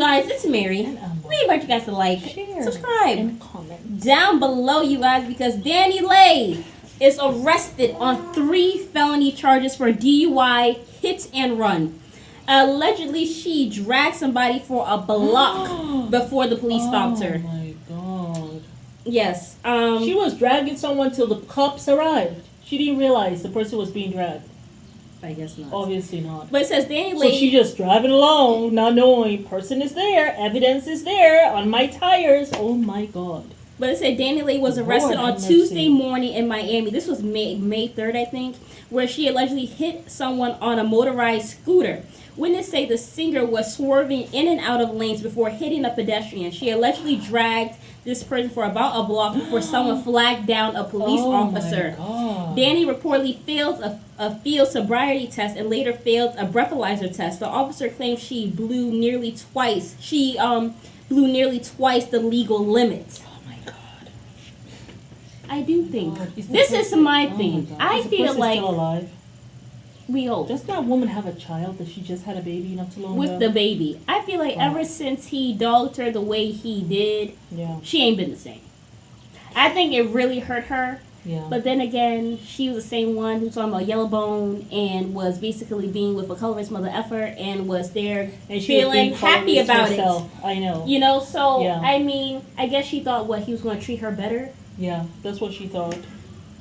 guys, it's Mary. We invite you guys to like, share, subscribe, and comment down below, you guys, because DaniLeigh is arrested on 3 felony charges for DUI, hit and run. Allegedly, she dragged somebody for a block before the police stopped her. Oh my god. Yes. She was dragging someone till the cops arrived. She didn't realize the person was being dragged. I guess not. Obviously not. But it says DaniLeigh. So she just driving along, not knowing person is there, evidence is there on my tires. Oh my god. But it said DaniLeigh was arrested on Tuesday morning in Miami. This was May 3rd, I think, where she allegedly hit someone on a motorized scooter. Witnesses say the singer was swerving in and out of lanes before hitting a pedestrian. She allegedly dragged this person for about a block before someone flagged down a police officer. Danny reportedly failed a field sobriety test and later failed a breathalyzer test. The officer claimed she blew nearly twice. She blew nearly twice the legal limit. I do think this is my thing. I feel like still alive? We hope. Does that woman have a child that she just had a baby not too long ago? With the baby, I feel like ever since he dogged her the way he did, she ain't been the same. I think it really hurt her. Yeah. But then again, she was the same one who's talking about Yellowbone and was basically being with a colorist mother effer and was there and she feeling happy about herself. I know. You know, so I mean, I guess she thought he was going to treat her better. Yeah, that's what she thought.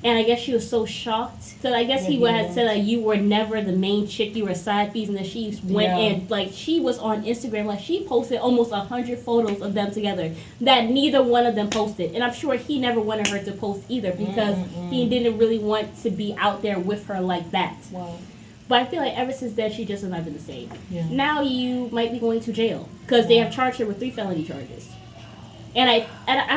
And I guess she was so shocked. Because I guess he had said that you were never the main chick, you were side piece. And then she went and, like, she was on Instagram. Like, she posted almost 100 photos of them together that neither one of them posted. And I'm sure he never wanted her to post either because he didn't really want to be out there with her like that. Wow. But I feel like ever since then, she just has not been the same. Yeah. Now you might be going to jail because they have charged her with 3 felony charges. And I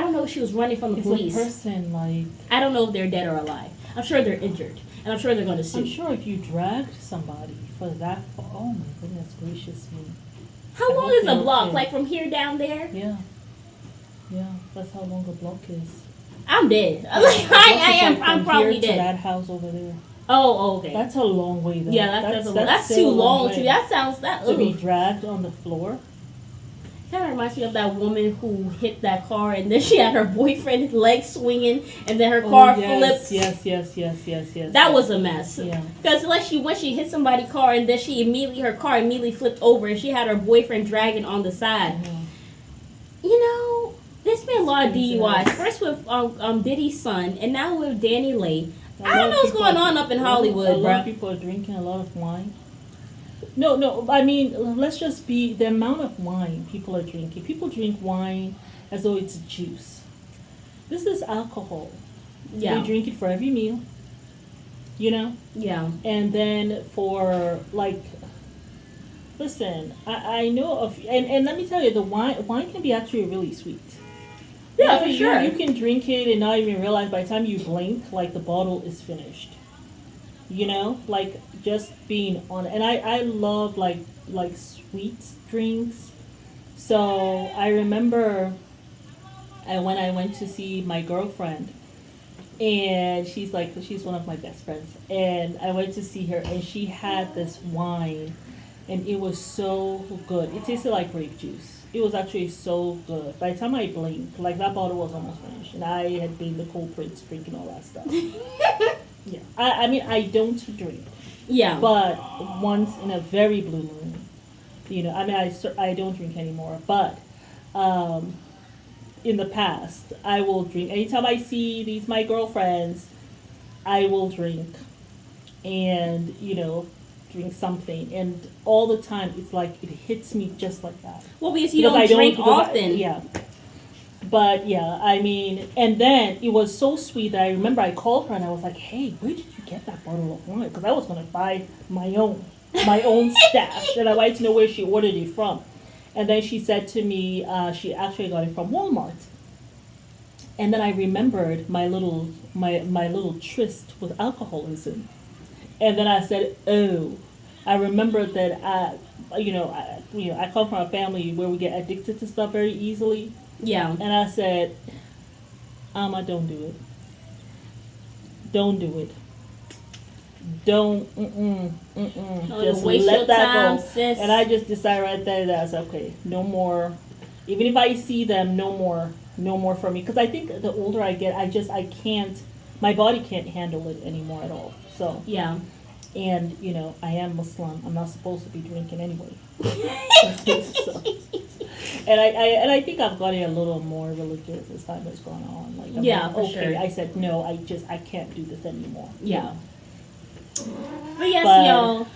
don't know if she was running from the police. Person, like, I don't know if they're dead or alive. I'm sure they're injured, and I'm sure they're going to sue. I'm sure if you dragged somebody for that, oh my goodness gracious me. How long is a block? Like from here down there? Yeah, that's how long a block is. I'm dead. I'm probably dead. To that house over there. Oh, okay. That's a long way though. Yeah, that's too long to me. That sounds to be dragged on the floor. Kind of reminds me of that woman who hit that car and then she had her boyfriend's legs swinging and then her car flipped. Yes. That was a mess. Yeah. Because when she hit somebody's car and then her car immediately flipped over and she had her boyfriend dragging on the side. You know, there's been a lot of DUIs. First with Diddy's son and now with DaniLeigh. I don't know what's going on up in Hollywood, a lot of people are drinking a lot of wine. No, I mean, let's just be the amount of wine people are drinking. People drink wine as though it's juice. This is alcohol. Yeah. They drink it for every meal, you know? Yeah. And then for, like, listen, I know of, and let me tell you, the wine can be actually really sweet. Yeah, for sure. You can drink it and not even realize by the time you blink, like, the bottle is finished. You know, like just being on, and I love like sweet drinks. So I remember when I went to see my girlfriend, and she's one of my best friends, and I went to see her, and she had this wine, and it was so good. It tasted like grape juice. It was actually so good. By the time I blinked, like that bottle was almost finished, and I had been the culprit drinking all that stuff. Yeah, I mean, I don't drink. Yeah. But once in a very blue moon, you know, I mean, I don't drink anymore. But in the past, I will drink. Anytime I see my girlfriends, I will drink. And, you know, drink something. And all the time, it's like, it hits me just like that. Well, because you don't drink often. Yeah. But yeah, I mean, and then it was so sweet that I remember I called her and I was like, "Hey, where did you get that bottle of wine?" Because I was gonna buy my own stash, and I wanted to know where she ordered it from. And then she said to me, she actually got it from Walmart. And then I remembered my little tryst with alcoholism, and then I said, "Oh, I remembered that I come from a family where we get addicted to stuff very easily." Yeah. And I said, don't do it. Don't do it. Don't, just waste let your that time, go. sis. And I just decide right there that's okay. No more. Even if I see them, no more for me. Because I think the older I get, I can't. My body can't handle it anymore at all. So Yeah. and I am Muslim. I'm not supposed to be drinking anyway. So, and I think I've gotten a little more religious as time has gone on. Like, I'm Yeah, like, for okay, sure. I said no. I can't do this anymore. Yeah. But yes, But- y'all.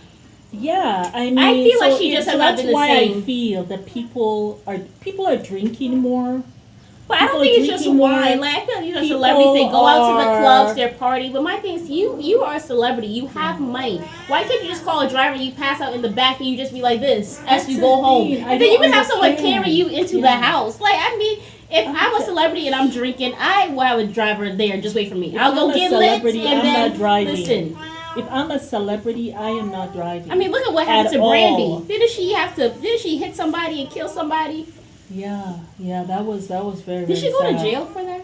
Yeah, I mean, I feel like so she just has so not that's been the why same. I feel that people are drinking more. But I don't People think are it's just drinking wine. more. Like, I feel like these are People celebrities. They go out to the are- clubs, they're partying. But my thing is, you are a celebrity. You have money. Why can't you just call a driver? You pass out in the back and you just be like this as you That's go the home, thing. I and then you don't can have someone understand. carry you into the Yeah. house. Like, I mean, if I'm a celebrity and I'm drinking, I will have a driver there. Just wait for me. If I'll go I'm a get lit celebrity, and I'm then not driving. listen. If I'm a celebrity, I am not driving. I mean, look at what happened At to Brandy. all. Didn't she hit somebody and kill somebody? Yeah, that was very. Did she very go to sad. jail for that?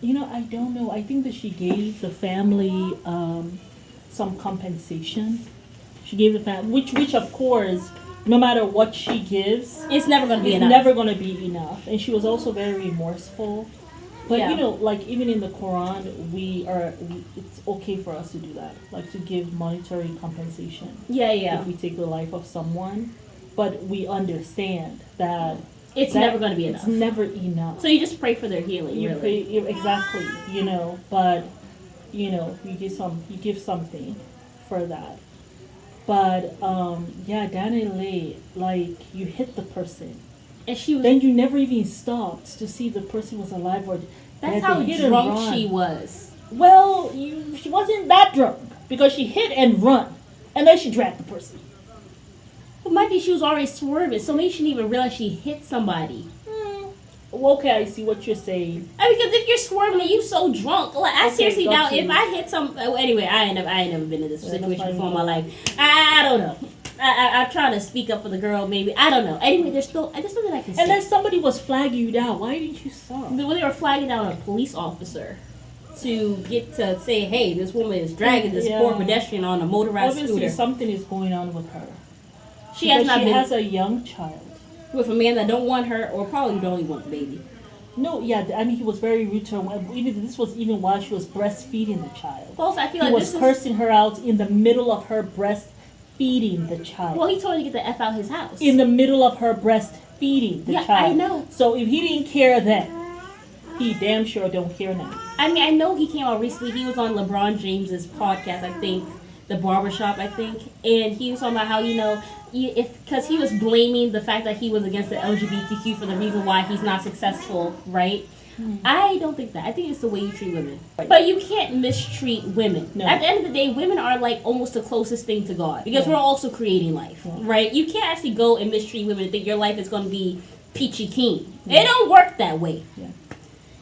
I don't know. I think that she gave the family some compensation. She gave the family, which of course, no matter what she gives, It's never going to be it's enough. never going to be enough. And she was also very remorseful. But Yeah. like even in the Quran, it's okay for us to do that, like to give monetary compensation Yeah. if we take the life of someone. But we understand that It's never going to be enough. It's never enough. So you just pray for their healing, really. Exactly, but you give something for that. But DaniLeigh, like you hit the person, And she was. then you never even stopped to see if the person was alive or That's dead. how They hit and drunk run. she was. Well, she wasn't that drunk because she hit and run, and then she dragged the person. But maybe she was already swerving, so maybe she didn't even realize she hit somebody. Well, okay, I see what you're saying. Because if you're swerving and you so drunk, like I Okay, seriously got doubt you. if I hit some. Anyway, I ain't never been in this Yeah, that's situation fine. before in my life. I don't know. I'm trying to speak up for the girl, maybe. I don't know. Anyway, there's nothing I can say. And then somebody was flagging you down. Why didn't you stop? When they were flagging down a police officer to get to say, hey, this woman is dragging this poor Yeah. pedestrian on a motorized Obviously, scooter. something is going on with her. She has not been has a young child. with a man that don't want her or probably don't even want the baby. No, yeah, I mean, he was very rude to her. This was even while she was breastfeeding the child. Plus, I feel He like was this is. cursing her out in the middle of her breastfeeding the child. Well, he told her to get the F out his house. In the middle of her breastfeeding the Yeah, child. I know. So if he didn't care then, he damn sure don't care now. I mean, I know he came out recently. He was on LeBron James's podcast, I think, the barbershop, I think, and he was talking about how because he was blaming the fact that he was against the LGBTQ for the reason why he's not successful, right? I don't think that. I think it's the way you treat women. But you can't mistreat women. No. At the end of the day, women are like almost the closest thing to God because we're also creating life, right? You can't actually go and mistreat women and think your life is going to be peachy keen. It don't work that way. Yeah.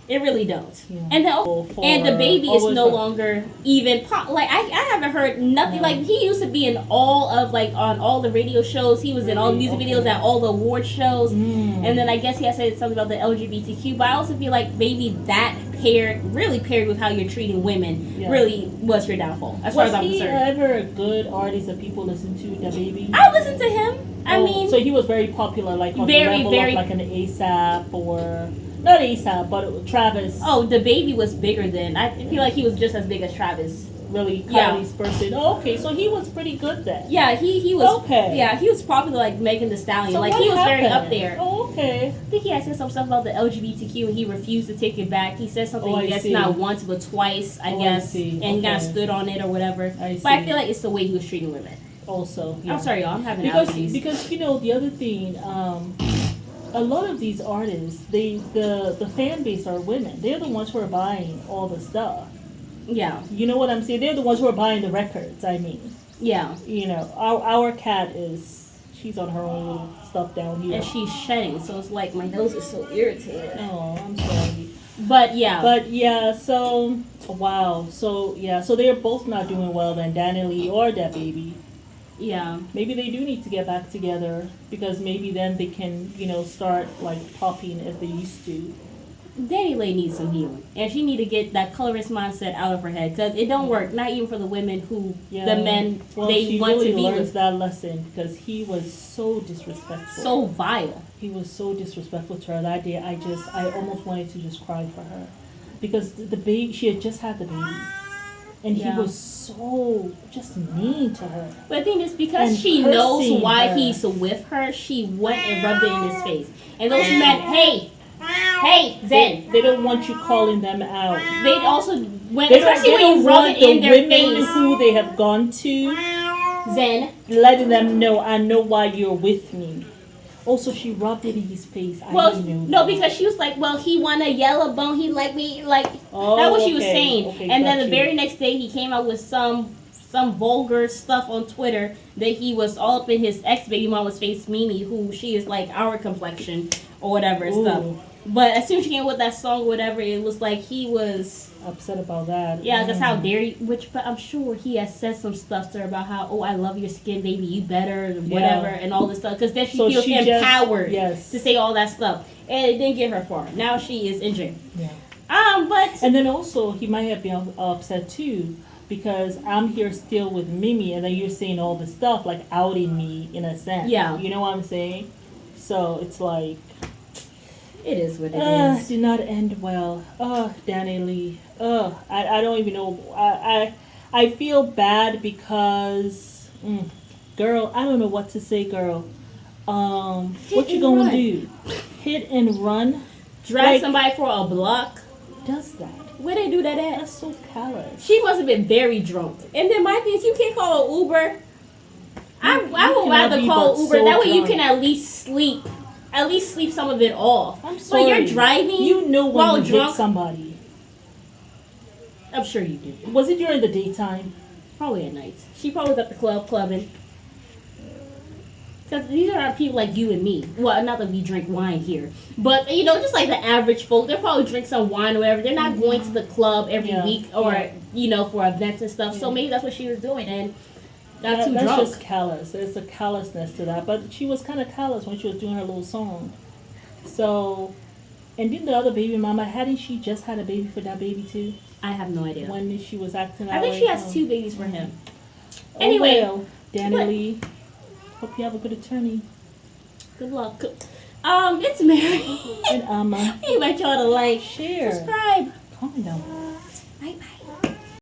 It really don't. Yeah. And the baby is always no for- longer even like I haven't heard nothing. No. Like he used to be in all of on all the radio shows. He was in all the music Okay. videos at all the award shows. Mm. And then I guess he had said something about the LGBTQ. But I also feel like maybe that paired with how you're treating women Yeah. really was your downfall as far as Was I'm he concerned. ever a good artist that people listen to, the baby? I listen to him. I mean, so he was very popular, like on Very, the level very- of like an ASAP or not ASAP, but Travis. oh, the baby was bigger than. I feel like he was just as big as Travis. Really, Yeah. Kylie's person. Oh, okay, so he was pretty good then. Yeah, he was. Okay. Yeah, he was popular like Megan Thee Stallion. So like what he was very happened? up there. Oh, okay. I think he had said some stuff about the LGBTQ and he refused to take it back. He said something, Oh, I I guess see. not once but twice, I Oh, I guess. see. And he kind of Okay. stood on it or whatever. I But I see. feel like it's the way he was treating women. Also, yeah. I'm sorry, y'all. I'm having because allergies. the other thing, a lot of these artists, the fan base are women. They're the ones who are buying all the stuff. Yeah, You know what I'm saying? They're the ones who are buying the records. I mean, yeah. our cat she's on her own little stuff down here. And she's shedding, so it's like my nose is so irritated. Oh, I'm sorry. But yeah. But yeah, so wow, so yeah, so they're both not doing well then, DaniLeigh or that baby. yeah. Maybe they do need to get back together because maybe then they can, start like popping as they used to. DaniLeigh needs some healing, and she need to get that colorist mindset out of her head because it don't work. Not even for the women who the men they want really to be learns with. that lesson because he was so disrespectful. So vile. He was so disrespectful to her that day. I almost wanted to just cry for her because the baby, she had just had the baby, and he was so just mean to her. But the thing is, because And she knows cursing why her. he's with her, she went and rubbed it in his face. And those men, hey, Zen. They don't want you calling them out. They also went, They don't, especially they when don't you rub want it in the their women face. who they have gone to, Zen. letting them know, I know why you're with me. Also, she rubbed it in his face. Well, I didn't no, know because she was like, well, he want a yellow bone. He like me, like Oh, that's what she was okay, saying. okay, And then got the you. very next day, he came out with some vulgar stuff on Twitter that he was all up in his ex baby mama's face, Mimi, who she is like our complexion or whatever and stuff. Ooh. But as soon as she came with that song or whatever, it was like he was. Upset about that. Yeah, because how dare you? But I'm sure he has said some stuff to her about how, oh, I love your skin, baby, you better, whatever, and all this stuff. Because then she So feels she empowered yes. to say all that stuff, and it didn't get her far. Now she is in jail. Yeah. But And then also, he might have been upset too because I'm here still with Mimi, and then you're saying all this stuff like outing me in a sense. Yeah. You know what I'm saying? So it's like. it is what it is. Did not end well. DaniLeigh. I don't even know. I feel bad because, girl, I don't know what to say, girl. What you and gonna run. do? Hit and run? Drag like- somebody for a block. Does that? Where they do that at? That's so callous. She must have been very drunk. And then my thing is, you can't call an Uber. I would cannot rather be call but Uber. so That way you drunk. can at least sleep. At least sleep some of it off. I'm sorry. But you're driving. You know when while you drunk. hit somebody. I'm sure you do. Was it during the daytime? Probably at night. She probably was at the club clubbing. Because these are people like you and me. Well, not that we drink wine here. But, you know, just like the average folk, they'll probably drink some wine or whatever. They're not going to the club every Yeah. week or, Yeah. you know, for events and stuff. So Yeah. maybe that's what she was doing and got too That's drunk. just callous. There's a callousness to that. But she was kind of callous when she was doing her little song. So, and then the other baby mama, hadn't she just had a baby for that baby too? I have no idea. When she was acting that I think way? she has 2 babies for him. Oh, Anyway. well, DaniLeigh, hope you have a good attorney. Good luck. It's Mary. And I invite y'all to like, share. subscribe. Comment down below.